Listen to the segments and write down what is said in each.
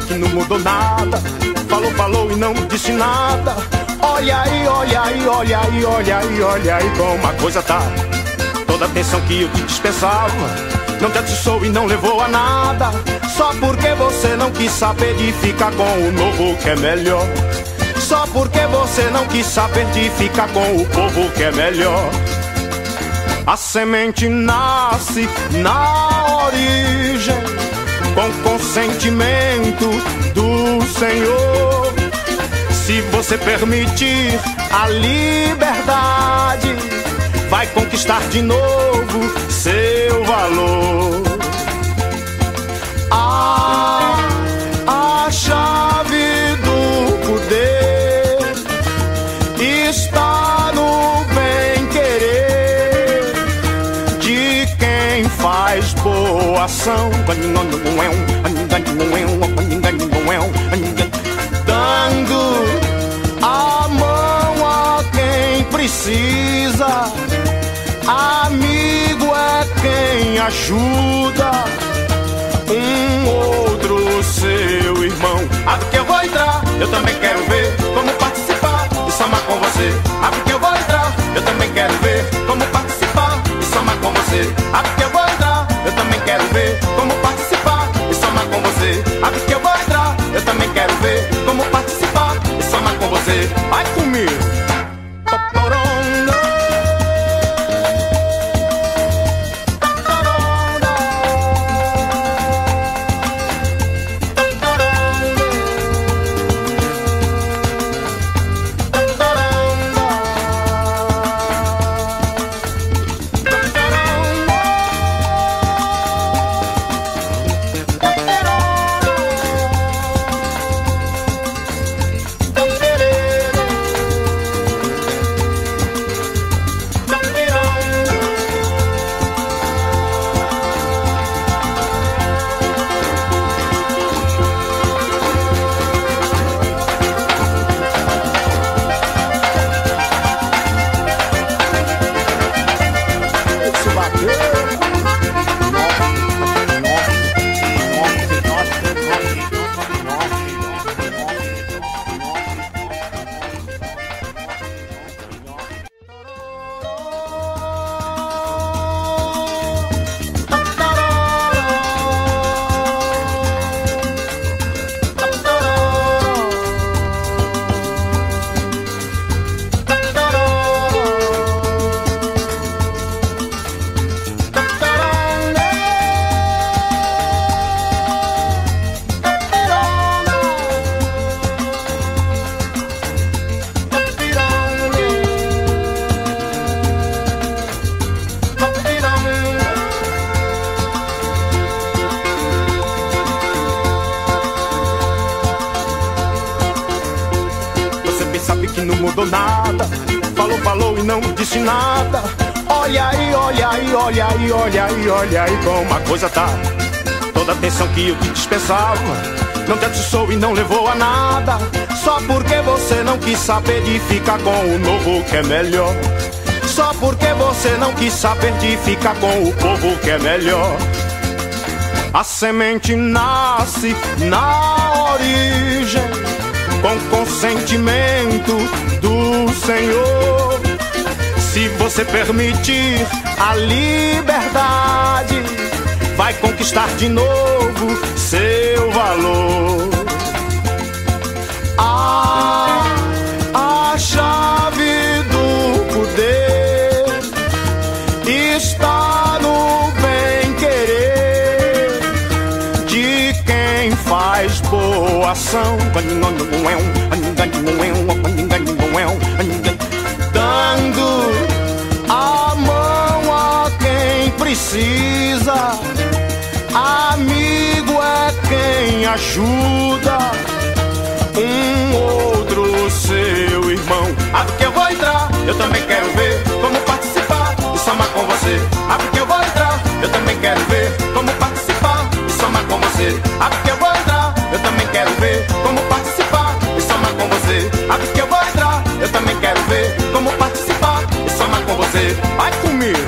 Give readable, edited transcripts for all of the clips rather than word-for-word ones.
que não mudou nada. Falou, falou e não disse nada. Olha aí, olha aí, olha aí, olha aí, olha aí como a coisa tá. Toda a atenção que eu te dispensava não te atiçou e não levou a nada. Só porque você não quis saber de ficar com o novo que é melhor. Só porque você não quis saber de ficar com o povo que é melhor. A semente nasce na origem com consentimento do Senhor. Se você permitir a liberdade, vai conquistar de novo seu valor. A chave do poder está no bem-querer de quem faz boa ação, dando a mão a quem precisa. Amigo é quem ajuda um outro seu irmão. Abre que eu vou entrar, eu também quero ver como participar e somar com você. Abre que eu vou entrar, eu também quero ver como participar e somar com você. Abre que eu vou entrar, eu também quero ver como participar e somar com você. Abre que eu vou entrar, eu também quero ver como participar e somar com você. Vai comigo. Não mudou nada, falou, falou e não disse nada. Olha aí, olha aí, olha aí, olha aí, olha aí como a coisa tá. Toda a atenção que eu te dispensava não te atiçou e não levou a nada. Só porque você não quis saber de ficar com o novo que é melhor. Só porque você não quis saber de ficar com o povo que é melhor. A semente nasce na origem com consentimento do Senhor. Se você permitir a liberdade, vai conquistar de novo seu valor. A chave do poder está no bem-querer de quem faz boa ação, dando a mão a quem precisa. Amigo é quem ajuda um outro seu irmão. Abre que eu vou entrar, eu também quero ver como participar e somar com você. Abre que eu vou entrar, eu também quero ver como participar e somar com você. Abre que eu vou entrar, eu também quero ver como participar e somar com você. Abre que eu vou entrar, eu também quero ver como participar e somar com você. Vai comigo.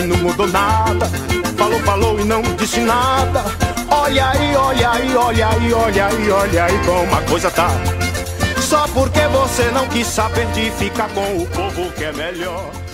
não mudou nada. Falou, falou e não disse nada. Olha aí, olha aí, olha aí, olha aí, olha aí como a coisa tá. Só porque você não quis saber de ficar com o povo que é melhor.